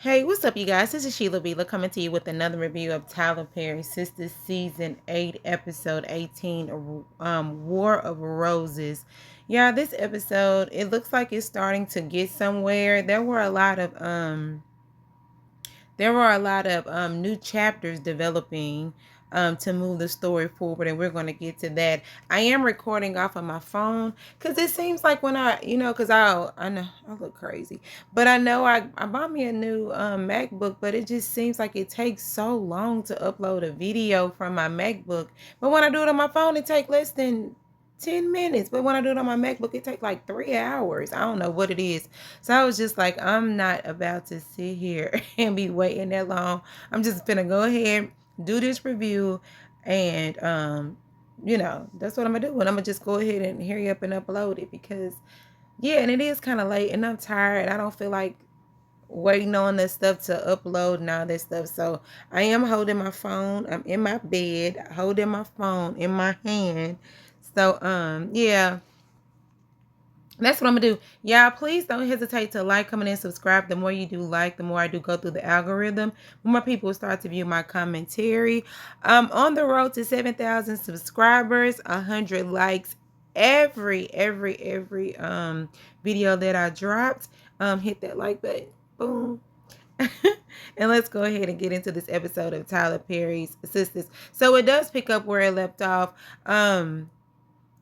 Hey, what's up, you guys? This is Sheila Beela coming to you with another review of Tyler Perry Sistas Season 8, Episode 18, War of Roses. Yeah, this episode, it looks like it's starting to get somewhere. There were a lot of new chapters developing to move the story forward, and we're going to get to that. I am recording off of my phone because it seems like when because I know I look crazy, but I know I bought me a new MacBook, but it just seems like it takes so long to upload a video from my MacBook. But when I do it on my phone, it takes less than 10 minutes, but when I do it on my MacBook, it takes like 3 hours. I don't know what it is. So I was just like, I'm not about to sit here and be waiting that long. I'm just gonna go ahead, do this review, and that's what I'm gonna do. And I'm gonna just go ahead and hurry up and upload it because yeah, and it is kind of late and I'm tired. I don't feel like waiting on this stuff to upload and all this stuff. So I am holding my phone. I'm in my bed, holding my phone in my hand. So yeah, that's what I'm gonna do. Yeah, please don't hesitate to like, comment, and subscribe. The more you do like, the more I do go through the algorithm. The more people start to view my commentary. On the road to 7,000 subscribers, 100 likes every video that I dropped. Hit that like button. Boom. And let's go ahead and get into this episode of Tyler Perry's Sistas. So it does pick up where it left off.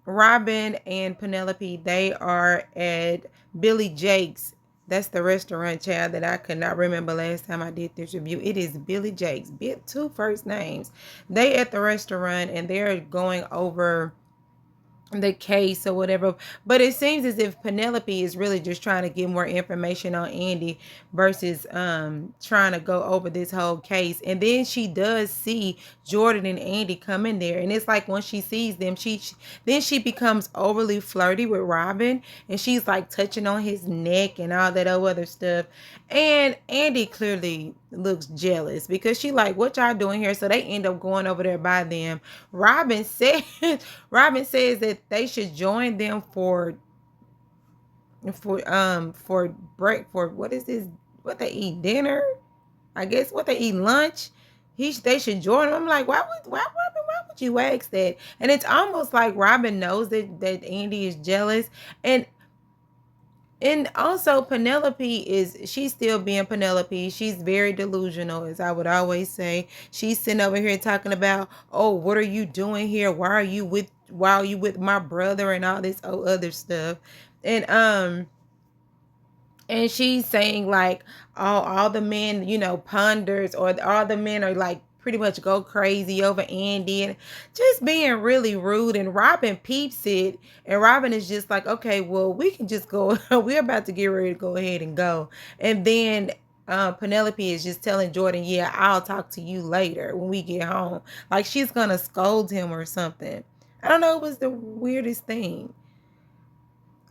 Robin and Penelope, they are at Billy Jake's. That's the restaurant, child, that I could not remember last time I did this review. It is Billy Jake's. Two first names. They at the restaurant and they're going over the case or whatever, but it seems as if Penelope is really just trying to get more information on Andi versus trying to go over this whole case. And then she does see Jordan and Andi come in there, and it's like when she sees them, she becomes overly flirty with Robin, and she's like touching on his neck and all that other stuff. And Andi clearly looks jealous because she like, what y'all doing here? So they end up going over there by them. Robin says that they should join them for break, for what is this, what they eat, dinner, I guess, what they eat, lunch. They should join them. I'm like, why Robin, why would you ask that? And it's almost like Robin knows that Andi is jealous. And also she's still being Penelope. She's very delusional, as I would always say. She's sitting over here talking about, oh, what are you doing here? Why are you with my brother and all this other stuff? And she's saying like all the men, ponders, or all the men are like pretty much go crazy over Andi and just being really rude. And Robin peeps it, and Robin is just like, okay, well, we can just go. We're about to get ready to go ahead and go. And then Penelope is just telling Jordan, yeah, I'll talk to you later when we get home. Like she's gonna scold him or something. I don't know. It was the weirdest thing.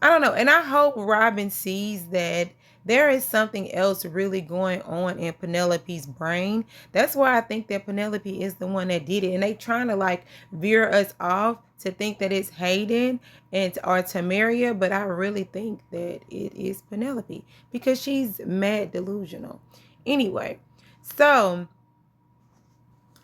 I don't know. And I hope Robin sees that there is something else really going on in Penelope's brain. That's why I think that Penelope is the one that did it. And they trying to like veer us off to think that it's Hayden or Tamaria. But I really think that it is Penelope because she's mad delusional. Anyway, so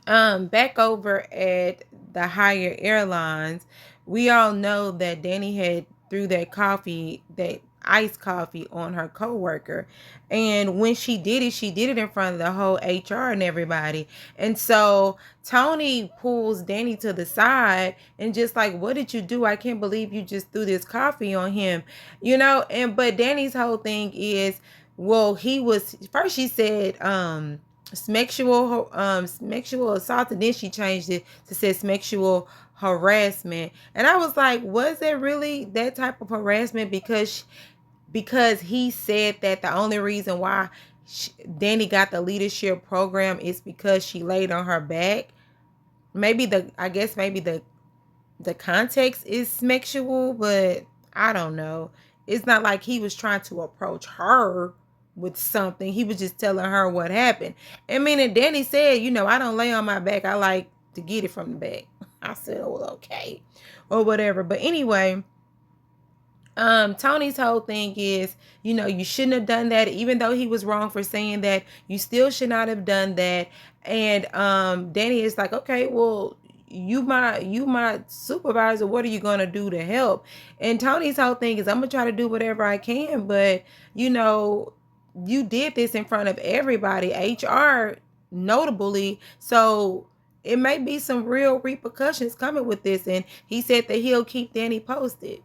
back over at the Higher Airlines, we all know that Danni had threw that iced coffee on her coworker. And when she did it in front of the whole HR and everybody. And so Tony pulls Danni to the side and just like, what did you do? I can't believe you just threw this coffee on him, but Danni's whole thing is, well, he was, first she said, sexual assault, and then she changed it to say sexual harassment. And I was like, was it really that type of harassment? Because he said that the only reason why Danni got the leadership program is because she laid on her back. Maybe the context is sexual, but I don't know. It's not like he was trying to approach her with something. He was just telling her what happened. I mean, and Danni said, I don't lay on my back. I like to get it from the back. I said, oh, well, okay, or whatever. But anyway, Tony's whole thing is, you shouldn't have done that. Even though he was wrong for saying that, you still should not have done that. And Danni is like, okay, well, you my supervisor. What are you gonna do to help? And Tony's whole thing is, I'm gonna try to do whatever I can, but you did this in front of everybody, HR notably. So it may be some real repercussions coming with this. And he said that he'll keep Danni posted.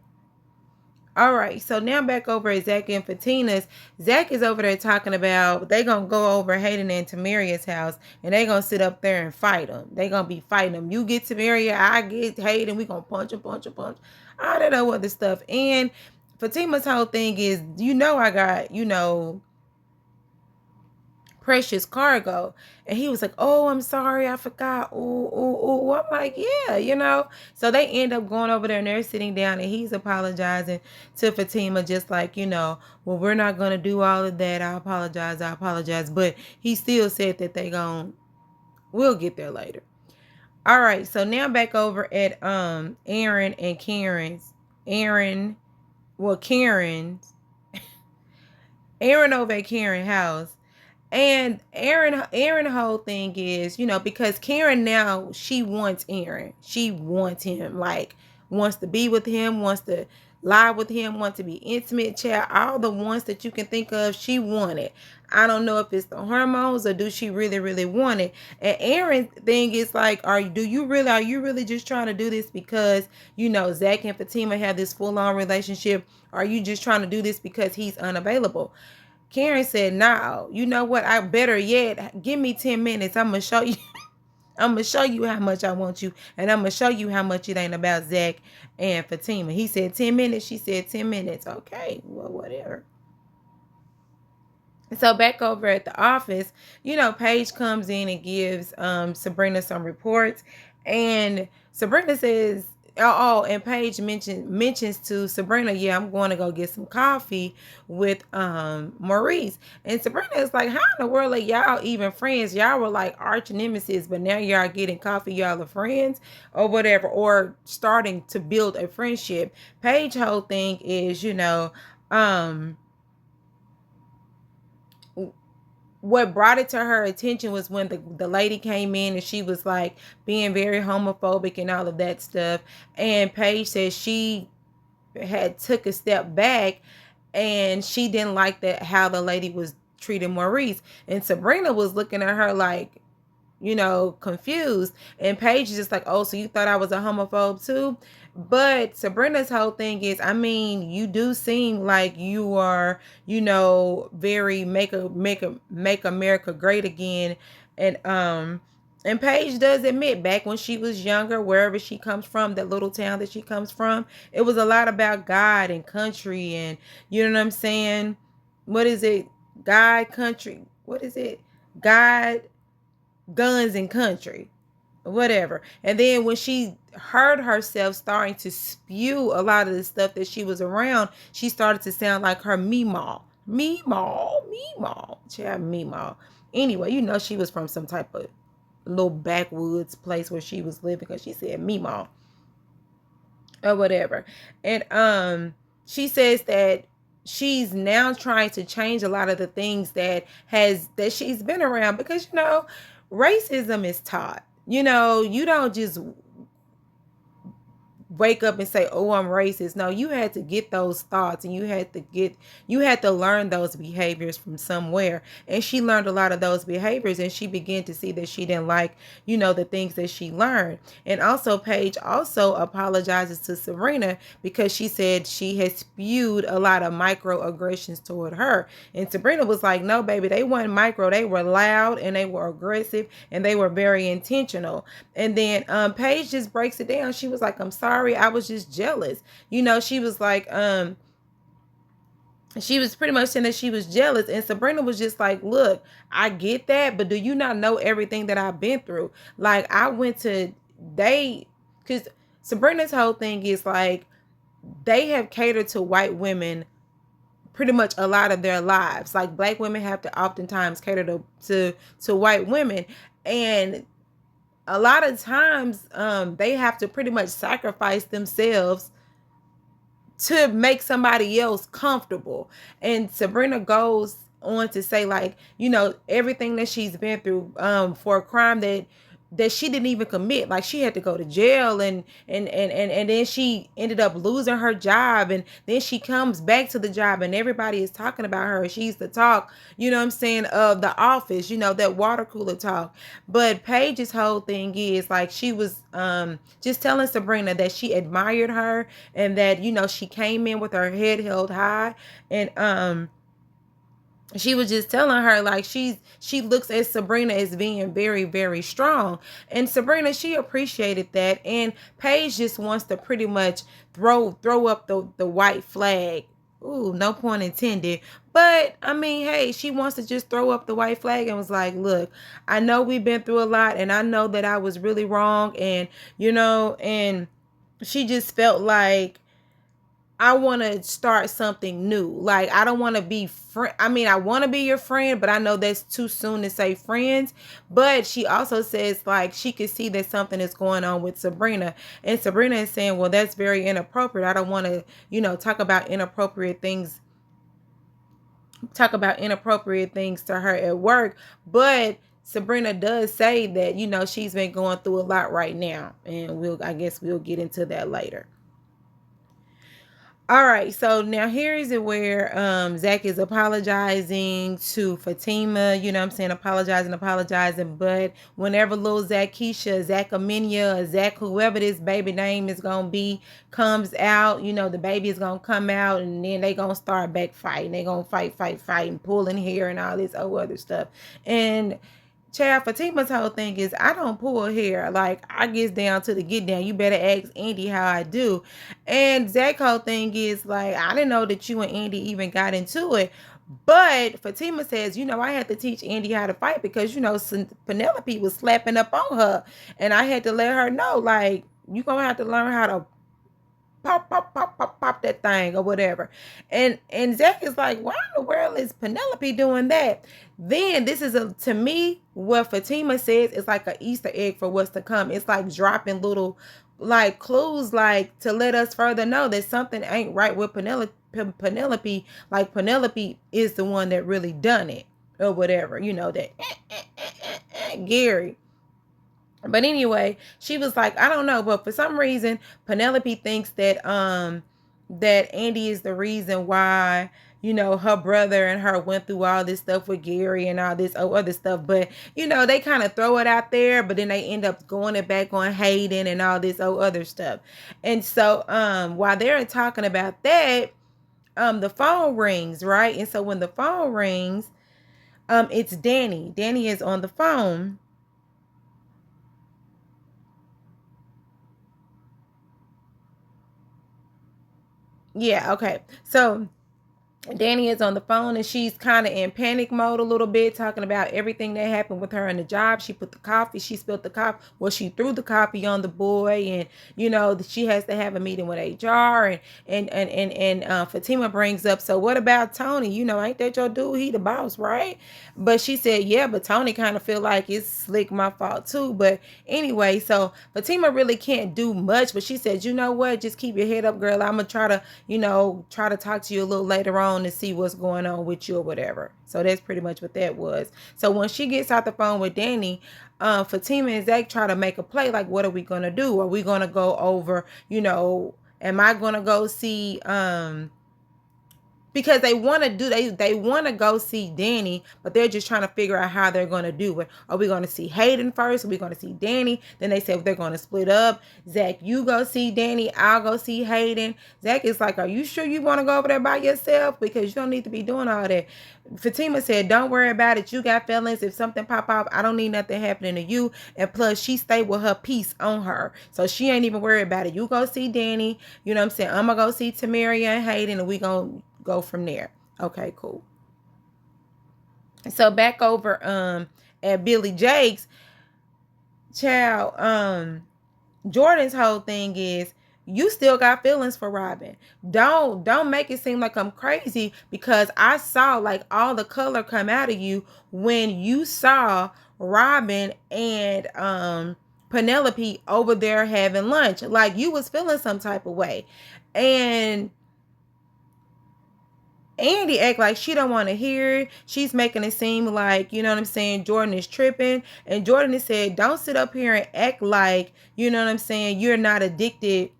All right, so now back over at Zack and Fatima's. Zack is over there talking about they gonna go over Hayden and Tamaria's house, and they gonna sit up there and fight them. They gonna be fighting them. You get Tamaria, I get Hayden. We gonna punch him, punch him, punch. All that other stuff. And Fatima's whole thing is, I got precious cargo. And he was like, oh, I'm sorry, I forgot. Ooh. I'm like, yeah. So they end up going over there and they're sitting down and he's apologizing to Fatima, just like, well, we're not going to do all of that. I apologize. But he still said that we'll get there later. All right, so now back over at Aaron and Karen's. Aaron over at Karen's house. And Aaron whole thing is, because Karen now, she wants Aaron. She wants him, like, wants to be with him, wants to lie with him, wants to be intimate, chat, all the ones that you can think of, she wanted. I don't know if it's the hormones or do she really, really want it. And Aaron's thing is like, are you really just trying to do this because, Zack and Fatima have this full-on relationship? Are you just trying to do this because he's unavailable? Karen said, no, you know what? I better yet, give me 10 minutes. I'm going to show you. I'm going to show you how much I want you. And I'm going to show you how much it ain't about Zack and Fatima. He said 10 minutes. She said 10 minutes. Okay, well, whatever. So back over at the office, Paige comes in and gives Sabrina some reports. And Sabrina says, and Paige mentions to Sabrina, yeah, I'm going to go get some coffee with Maurice. And Sabrina is like, how in the world are y'all even friends? Y'all were like arch nemesis, but now y'all getting coffee, y'all are friends or whatever, or starting to build a friendship. Paige whole thing is, what brought it to her attention was when the lady came in and she was like being very homophobic and all of that stuff. And Paige said she had took a step back and she didn't like that how the lady was treating Maurice. And Sabrina was looking at her like, confused. And Paige is just like, oh, so you thought I was a homophobe too? But Sabrina's whole thing is, I mean, you do seem like you are, very make America great again. And Paige does admit back when she was younger, wherever she comes from, that little town that she comes from, it was a lot about God and country and, you know what I'm saying? What is it? God, country. What is it? God, guns, and country. Whatever. And then when she heard herself starting to spew a lot of the stuff that she was around, she started to sound like her Meemaw. Child, Meemaw. Anyway, she was from some type of little backwoods place where she was living because she said Meemaw or whatever. And she says that she's now trying to change a lot of the things that she's been around because racism is taught. You don't just wake up and say, oh, I'm racist. No, you had to get those thoughts and you had to learn those behaviors from somewhere. And she learned a lot of those behaviors and she began to see that she didn't like, the things that she learned. And also Paige also apologizes to Sabrina because she said she had spewed a lot of microaggressions toward her. And Sabrina was like, no, baby, they weren't micro. They were loud and they were aggressive and they were very intentional. And then Paige just breaks it down. She was like, I'm sorry, I was just jealous. She was like, she was pretty much saying that she was jealous. And Sabrina was just like, look, I get that, but do you not know everything that I've been through? Like, I went to, because Sabrina's whole thing is like, they have catered to white women pretty much a lot of their lives. Like, black women have to oftentimes cater to white women. And a lot of times they have to pretty much sacrifice themselves to make somebody else comfortable. And Sabrina goes on to say, like, everything that she's been through for a crime that she didn't even commit. Like, she had to go to jail, and then she ended up losing her job, and then she comes back to the job and everybody is talking about her. She's the talk, of the office, that water cooler talk. But Paige's whole thing is, like, she was just telling Sabrina that she admired her, and that she came in with her head held high, and she was just telling her, like, she looks at Sabrina as being very, very strong. And Sabrina, she appreciated that. And Paige just wants to pretty much throw up the white flag. Ooh, no pun intended. But I mean, hey, she wants to just throw up the white flag and was like, look, I know we've been through a lot, and I know that I was really wrong. And and she just felt like, I want to start something new. Like, I don't want to be friend. I mean, I want to be your friend, but I know that's too soon to say friends. But she also says, like, she could see that something is going on with Sabrina. And Sabrina is saying, well, that's very inappropriate. I don't want to, talk about inappropriate things to her at work. But Sabrina does say that, she's been going through a lot right now. And I guess we'll get into that later. All right, so now here is it where Zack is apologizing to Fatima, apologizing. But whenever little Zackisha, Zackamania, or Zack, whoever this baby name is going to be, comes out, the baby is going to come out, and then they going to start back fighting. They going to fight, and pulling hair and all this other stuff. And child, Fatima's whole thing is, I don't pull hair. Like, I get down to the get down. You better ask Andi how I do. And Zack's whole thing is, like, I didn't know that you and Andi even got into it. But Fatima says, I had to teach Andi how to fight because, Penelope was slapping up on her. And I had to let her know, like, you're going to have to learn how to pop that thing or whatever. And Zack is like, why in the world is Penelope doing that? Then this is to me, what Fatima says is like an Easter egg for what's to come. It's like dropping little like clues, like to let us further know that something ain't right with Penelope. Like, Penelope is the one that really done it or whatever, that Gary. But anyway, she was like, I don't know, but for some reason, Penelope thinks that that Andi is the reason why, her brother and her went through all this stuff with Gary and all this other stuff. But, they kind of throw it out there, but then they end up going it back on Hayden and all this other stuff. And so while they're talking about that, the phone rings, right? And so when the phone rings, it's Danni. Danni is on the phone. Yeah, okay. So Danni is on the phone and she's kind of in panic mode a little bit, talking about everything that happened with her in the job. She spilled the coffee. Well, she threw the coffee on the boy, and she has to have a meeting with HR. And Fatima brings up, so what about Tony? Ain't that your dude? He the boss, right? But she said, yeah, but Tony kind of feel like it's slick my fault too. But anyway, so Fatima really can't do much, but she said, you know what? Just keep your head up, girl. I'm gonna try to talk to you a little later on to see what's going on with you or whatever. So that's pretty much what that was. So when she gets out the phone with Danni, Fatima and Zack try to make a play. Like, what are we gonna do? Are we gonna go over? Am I gonna go see? Because they want to they want to go see Danni, but they're just trying to figure out how they're going to do it. Are we going to see Hayden first? Are we going to see Danni? Then they said they're going to split up. Zack, you go see Danni. I'll go see Hayden. Zack is like, are you sure you want to go over there by yourself? Because you don't need to be doing all that. Fatima said, don't worry about it. You got feelings. If something pop up, I don't need nothing happening to you. And plus, she stayed with her piece on her. So she ain't even worried about it. You go see Danni. You know what I'm saying? I'm going to go see Tamaria and Hayden, and we going to go from there. Okay, cool. So back over at Billy Jake's, child, Jordan's whole thing is, you still got feelings for Robin. Don't make it seem like I'm crazy, because I saw like all the color come out of you when you saw Robin and Penelope over there having lunch. Like, you was feeling some type of way. And Andi act like she don't want to hear it. She's making it seem like, you know what I'm saying, Jordan is tripping. And Jordan has said, don't sit up here and act like, you know what I'm saying, you're not addicted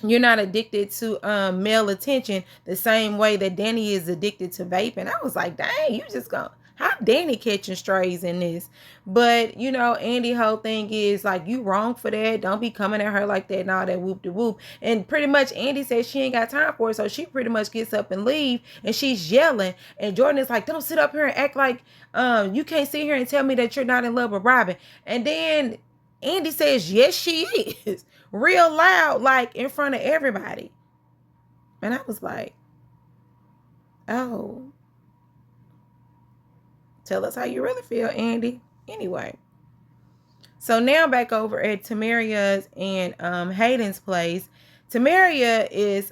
to male attention the same way that Danni is addicted to vaping. I was like, dang, you just gonna, how Danni catching strays in this? But, you know, Andi whole thing is like, you wrong for that. Don't be coming at her like that and all that whoop de whoop. And pretty much Andi says she ain't got time for it. So she pretty much gets up and leave, and she's yelling. And Jordan is like, don't sit up here and act like you can't sit here and tell me that you're not in love with Robin. And then Andi says, yes, she is. Real loud, like in front of everybody. And I was like, oh, tell us how you really feel, Andi. Anyway, so now back over at Tamaria's and Hayden's place. Tamaria is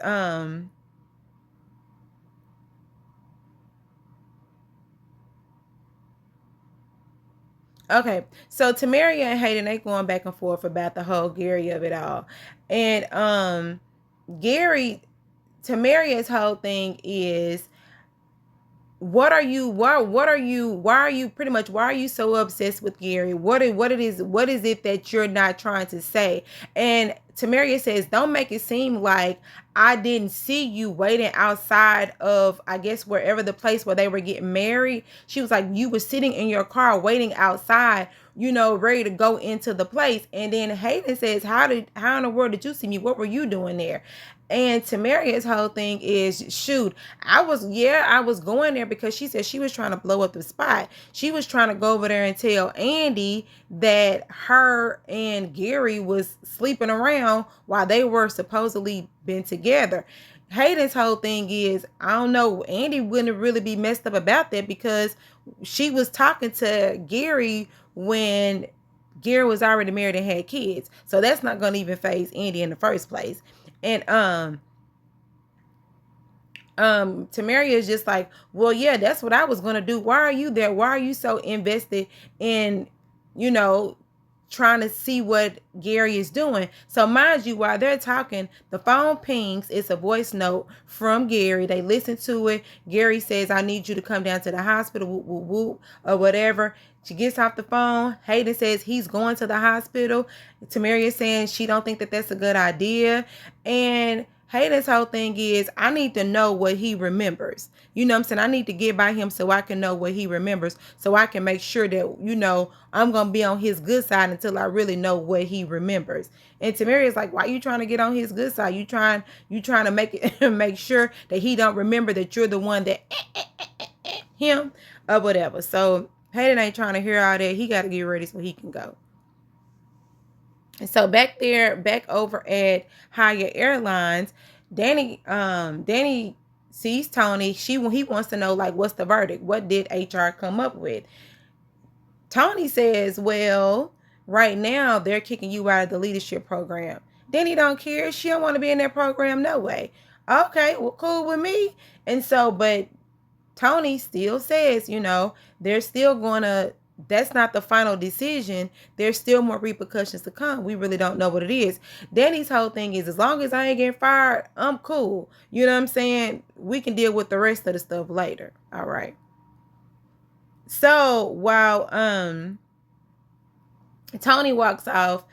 okay, so Tamaria and Hayden, they going back and forth about the whole Gary of it all. And Gary, Tamaria's whole thing is, why are you so obsessed with Gary? What is it that you're not trying to say? And Tamaria says, don't make it seem like I didn't see you waiting outside of, I guess, wherever the place where they were getting married. She was like, you were sitting in your car waiting outside, you know, ready to go into the place. And then Hayden says, how in the world did you see me? What were you doing there? And Tamaria's whole thing is, shoot, I was going there because she said she was trying to blow up the spot. She was trying to go over there and tell Andi that her and Gary was sleeping around while they were supposedly been together. Hayden's whole thing is, I don't know, Andi wouldn't really be messed up about that because she was talking to Gary when Gary was already married and had kids. So that's not going to even faze Andi in the first place. And Tamaria is just like, well, yeah, that's what I was gonna do. Why are you there? Why are you so invested in, you know, trying to see what Gary is doing? So mind you, while they're talking, the phone pings. It's a voice note from Gary. They listen to it. Gary says, I need you to come down to the hospital, whoop, whoop, whoop, or whatever. She gets off the phone. Hayden says he's going to the hospital. Tamaria is saying she don't think that that's a good idea. And Hayden's whole thing is, I need to know what he remembers. You know what I'm saying? I need to get by him so I can know what he remembers, so I can make sure that, you know, I'm going to be on his good side until I really know what he remembers. And Tamaria is like, why are you trying to get on his good side? You trying to make it make sure that he don't remember that you're the one that him or whatever. So Hayden ain't trying to hear all that. He got to get ready so he can go. And so back over at Higher Airlines, Danni sees Tony. He wants to know, like, what's the verdict? What did HR come up with? Tony says, well, right now they're kicking you out of the leadership program. Danni don't care. She don't want to be in that program no way. Okay, well, cool with me. And so, but Tony still says, you know, they're still gonna, that's not the final decision. There's still more repercussions to come. We really don't know what it is. Danni's whole thing is, as long as I ain't getting fired, I'm cool. You know what I'm saying? We can deal with the rest of the stuff later. All right. So while Tony walks off,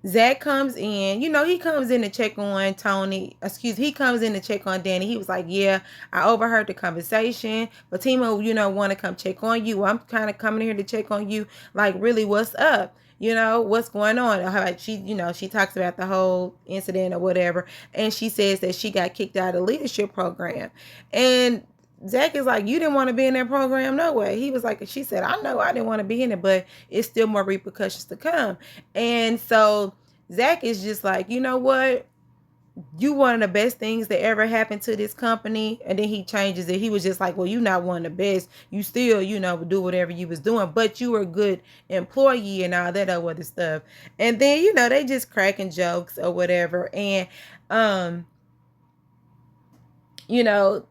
Zack comes in. You know, he comes in to check on Tony. He comes in to check on Danni. He was like, yeah, I overheard the conversation. Fatima, you know, want to come check on you. I'm kind of coming here to check on you. Like, really, what's up? You know, what's going on? She, you know, she talks about the whole incident or whatever. And she says that she got kicked out of the leadership program. And Zack is like, you didn't want to be in that program, no way. He was like, she said, I know I didn't want to be in it, but it's still more repercussions to come. And so Zack is just like, you know what? You one of the best things that ever happened to this company. And then he changes it. He was just like, well, you're not one of the best. You still, you know, do whatever you was doing, but you were a good employee and all that other stuff. And then, you know, they just cracking jokes or whatever. And, you know,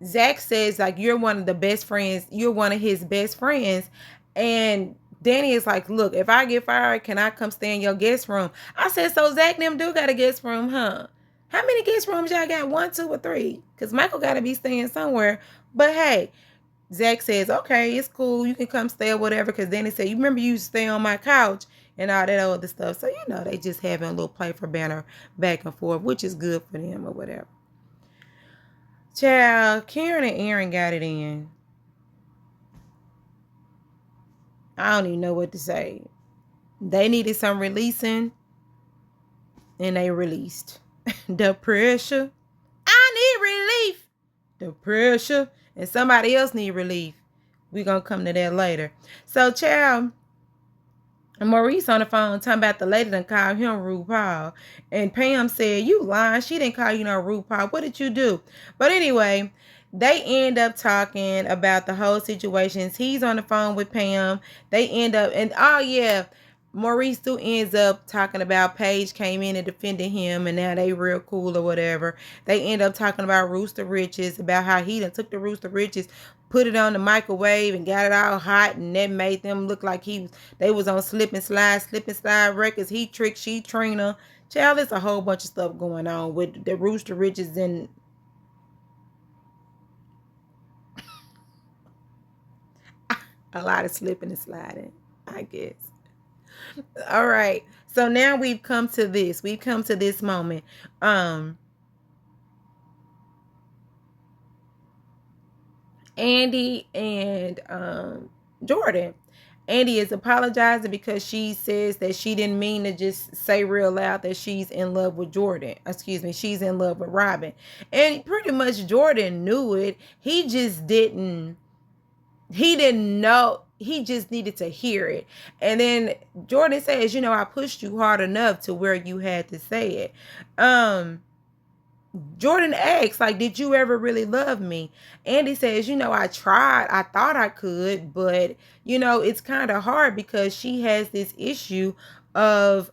Zack says, like, you're one of the best friends. You're one of his best friends. And Danni is like, look, if I get fired, can I come stay in your guest room? I said, so Zack and them do got a guest room, huh? How many guest rooms y'all got? 1, 2, or 3? Because Michael got to be staying somewhere. But hey, Zack says, okay, it's cool. You can come stay or whatever. Because Danni said, you remember you used to stay on my couch and all that other stuff. So, they just having a little play for banner back and forth, which is good for them or whatever. Child, Karen and Aaron got it in. I don't even know what to say. They needed some releasing, and they released. The pressure. I need relief. The pressure. And somebody else need relief. We're going to come to that later. So, child, Maurice on the phone talking about the lady done called him RuPaul. And Pam said, you lying. She didn't call you no RuPaul. What did you do? But anyway, they end up talking about the whole situations. He's on the phone with Pam. They end up, and oh yeah, Maurice still ends up talking about Paige came in and defended him, and now they real cool or whatever. They end up talking about Rooster Riches, about how he done took the Rooster Riches, put it on the microwave and got it all hot, and that made them look like they was on slip and slide records. He tricked, she Trina. Child, there's a whole bunch of stuff going on with the Rooster Riches and a lot of slipping and sliding, I guess. All right. So now we've come to this. We've come to this moment. Andi and Jordan. Andi is apologizing because she says that she didn't mean to just say real loud that she's in love with Jordan. Excuse me, she's in love with Robin. And pretty much Jordan knew it. He didn't know. He just needed to hear it. And then Jordan says, I pushed you hard enough to where you had to say it. Jordan asks, like, did you ever really love me? Andi says, I tried. I thought I could, but, it's kind of hard because she has this issue of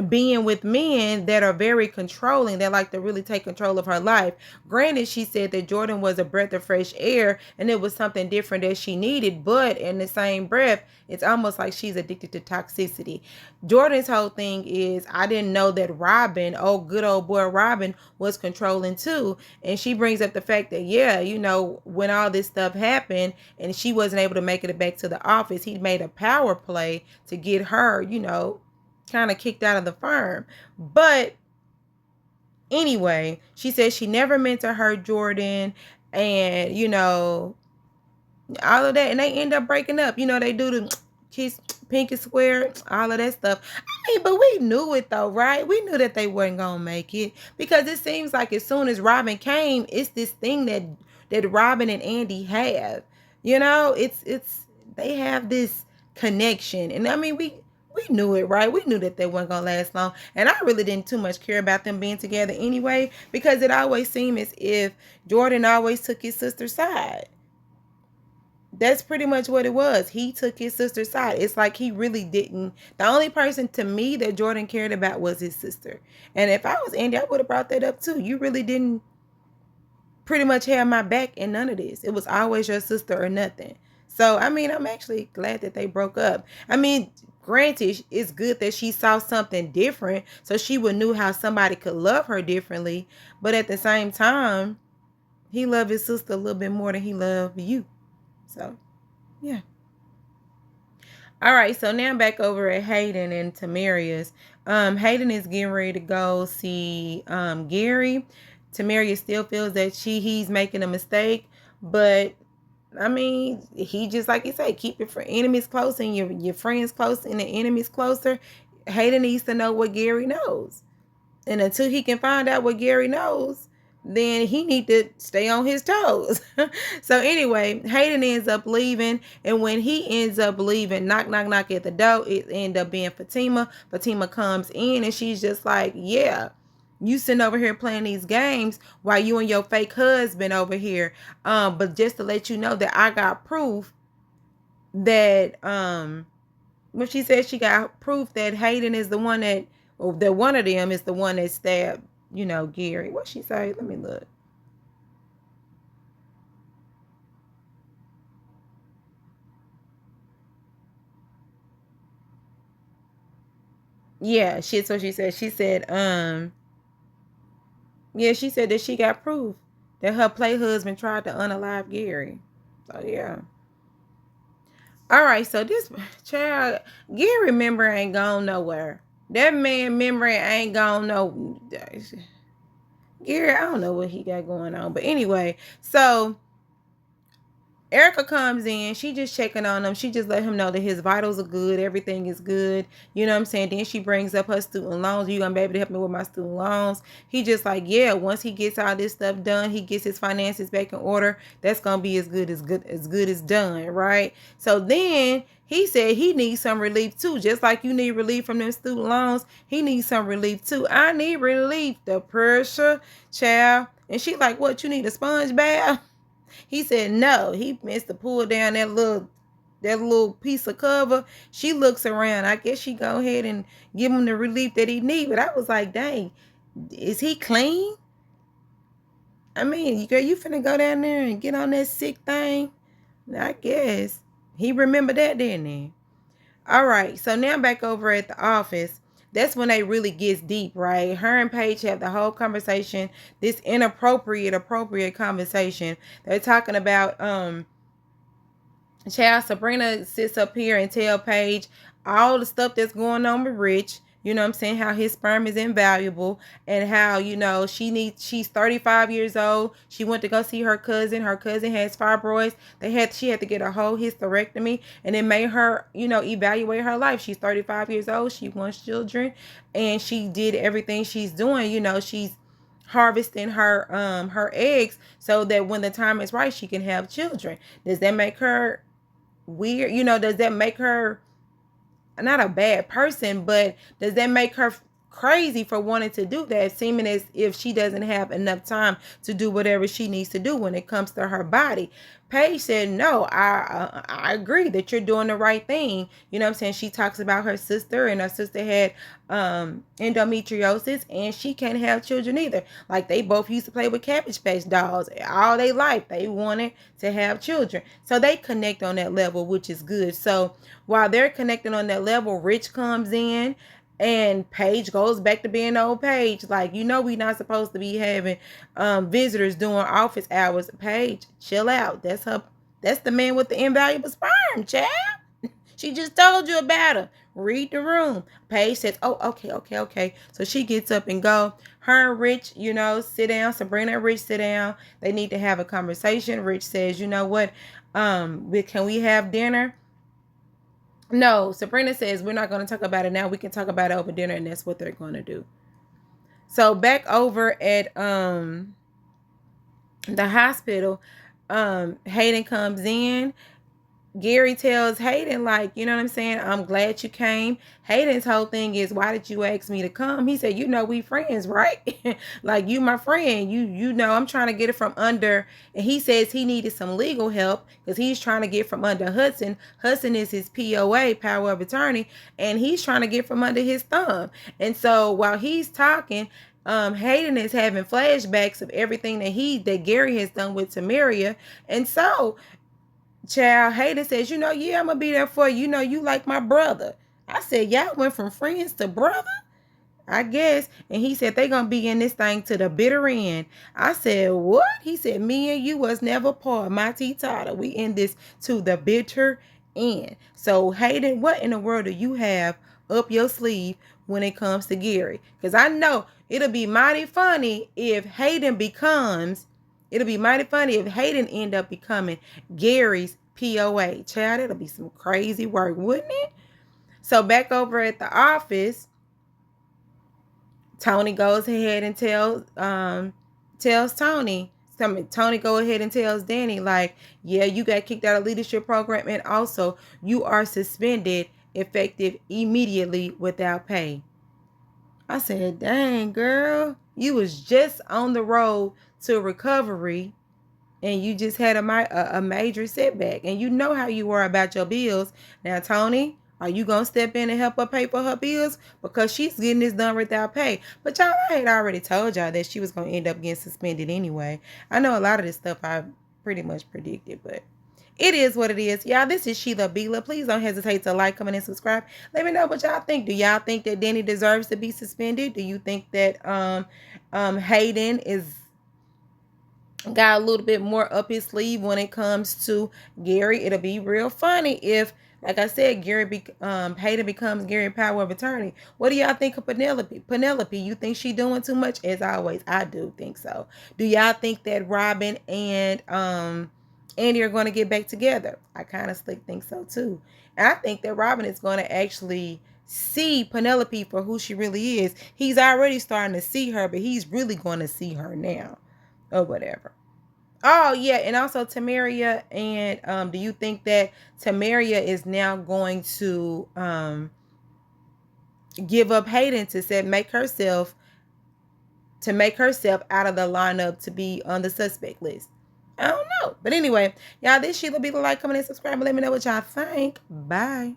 being with men that are very controlling, that like to really take control of her life. Granted, she said that Jordan was a breath of fresh air and it was something different that she needed, but in the same breath, it's almost like she's addicted to toxicity. Jordan's whole thing is, I didn't know that Robin, good old boy Robin, was controlling too. And she brings up the fact that, when all this stuff happened and she wasn't able to make it back to the office, he made a power play to get her, kind of kicked out of the firm. But anyway, she says she never meant to hurt Jordan, and all of that, and they end up breaking up. They do the kiss, pinky swear, all of that stuff. I mean, but we knew it though, right? We knew that they weren't gonna make it, because it seems like as soon as Robin came, it's this thing that Robin and Andi have. It's they have this connection, and I mean we knew it, right? We knew that they weren't gonna last long, and I really didn't too much care about them being together anyway, because it always seemed as if Jordan always took his sister's side. That's pretty much what it was. He took his sister's side. It's like he really didn't. The only person to me that Jordan cared about was his sister. And if I was Andi, I would have brought that up too. You really didn't pretty much have my back in none of this. It was always your sister or nothing. So, I mean, I'm actually glad that they broke up. I mean, granted, it's good that she saw something different, so she would knew how somebody could love her differently. But at the same time, he loved his sister a little bit more than he loved you. So, yeah. All right, so now back over at Hayden and Tamaria's. Hayden is getting ready to go see Gary. Tamaria still feels that he's making a mistake, but I mean, he just like you say, keep your enemies close and your friends close and the enemies closer. Hayden needs to know what Gary knows. And until he can find out what Gary knows, then he need to stay on his toes. So anyway, Hayden ends up leaving. And when he ends up leaving, knock, knock, knock at the door, it ends up being Fatima. Fatima comes in and she's just like, yeah, you sitting over here playing these games while you and your fake husband over here. But just to let you know that I got proof that, when she said she got proof that Hayden is the one that, or that one of them is the one that stabbed, Gary. What she say? Let me look. Yeah, shit's what she said. She said, yeah, she said that she got proof that her play husband tried to unalive Gary. So yeah. All right, so this child, Gary memory ain't gone nowhere. That man memory ain't gone no. Gary, I don't know what he got going on, but anyway, so Erica comes in, she just checking on him. She just let him know that his vitals are good, everything is good. You know what I'm saying? Then she brings up her student loans. You gonna be able to help me with my student loans? He just like, yeah, once he gets all this stuff done, he gets his finances back in order, that's gonna be as good as done, right? So then he said he needs some relief too. Just like you need relief from them student loans, he needs some relief too. I need relief, the pressure, child. And she like, what, you need a sponge bath? He said no. He missed to pull down that little piece of cover. She looks around. I guess she go ahead and give him the relief that he need. But I was like, dang, is he clean? I mean, girl, you finna go down there and get on that sick thing? I guess. He remembered that, didn't he? All right. So now back over at the office. That's when they really gets deep, right? Her and Paige have the whole conversation, this appropriate conversation. They're talking about child. Sabrina sits up here and tell Paige all the stuff that's going on with Rich. You know what I'm saying? How his sperm is invaluable and how, she's 35 years old. She went to go see her cousin. Her cousin has fibroids. She had to get a whole hysterectomy, and it made her, evaluate her life. She's 35 years old. She wants children, and she did everything she's doing. She's harvesting her eggs so that when the time is right, she can have children. Does that make her weird? Does that make her not a bad person, but does that make her crazy for wanting to do that, seeming as if she doesn't have enough time to do whatever she needs to do when it comes to her body? Paige said, no, I agree that you're doing the right thing. You know what I'm saying? She talks about her sister, and her sister had endometriosis, and she can't have children either. Like, they both used to play with Cabbage Patch dolls all their life. They wanted to have children. So they connect on that level, which is good. So while they're connecting on that level, Rich comes in, and Paige goes back to being old Paige. Like, we not supposed to be having visitors during office hours. Paige, chill out. That's the man with the invaluable sperm, child. She just told you about her. Read the room. Paige says, oh, okay. So she gets up and go. Her and Rich, sit down. Sabrina and Rich sit down. They need to have a conversation. Rich says, you know what? Can we have dinner? No, Sabrina says we're not going to talk about it now. We can talk about it over dinner, and that's what they're going to do. So back over at the hospital, Hayden comes in. Gary tells Hayden, like, you know what I'm saying? I'm glad you came. Hayden's whole thing is, why did you ask me to come? He said, we friends, right? Like, you my friend. I'm trying to get it from under. And he says he needed some legal help because he's trying to get from under Hudson. Hudson is his POA, power of attorney, and he's trying to get from under his thumb. And so while he's talking, Hayden is having flashbacks of everything that Gary has done with Tamaria. And so child, Hayden says, yeah, I'm gonna be there for you. You like my brother. I said, y'all went from friends to brother, I guess. And he said they gonna be in this thing to the bitter end. I said, what? He said, me and you was never part. My Tata. We in this to the bitter end. So Hayden, what in the world do you have up your sleeve when it comes to Gary? Because I know it'll be mighty funny if Hayden end up becoming Gary's POA. Child, it'll be some crazy work, wouldn't it? So back over at the office, Tony goes ahead and tells Tony. Tony go ahead and tells Danni, like, yeah, you got kicked out of leadership program, and also you are suspended effective immediately without pay. I said, dang, girl, you was just on the road to recovery, and you just had a major setback, and you know how you were about your bills. Now, Tony, are you going to step in and help her pay for her bills? Because she's getting this done without pay. But y'all, I had already told y'all that she was going to end up getting suspended anyway. I know a lot of this stuff I pretty much predicted, but It is what it is. Y'all, this is Sheila Bila. Please don't hesitate to like, comment, and subscribe. Let me know what y'all think. Do y'all think that Danni deserves to be suspended? Do you think that Hayden is got a little bit more up his sleeve when it comes to Gary? It'll be real funny if, like I said, Hayden becomes Gary power of attorney. What do y'all think of Penelope, you think she doing too much? As always, I do think so. Do y'all think that Robin and Andi are going to get back together? I kind of think so too. And I think that Robin is going to actually see Penelope for who she really is. He's already starting to see her, but he's really going to see her now, or whatever. Oh yeah, and also Tamaria. And do you think that Tamaria is now going to give up Hayden to make herself out of the lineup to be on the suspect list? I don't know. But anyway, y'all, this Sheila be the like, comment, and subscribe, and let me know what y'all think. Bye.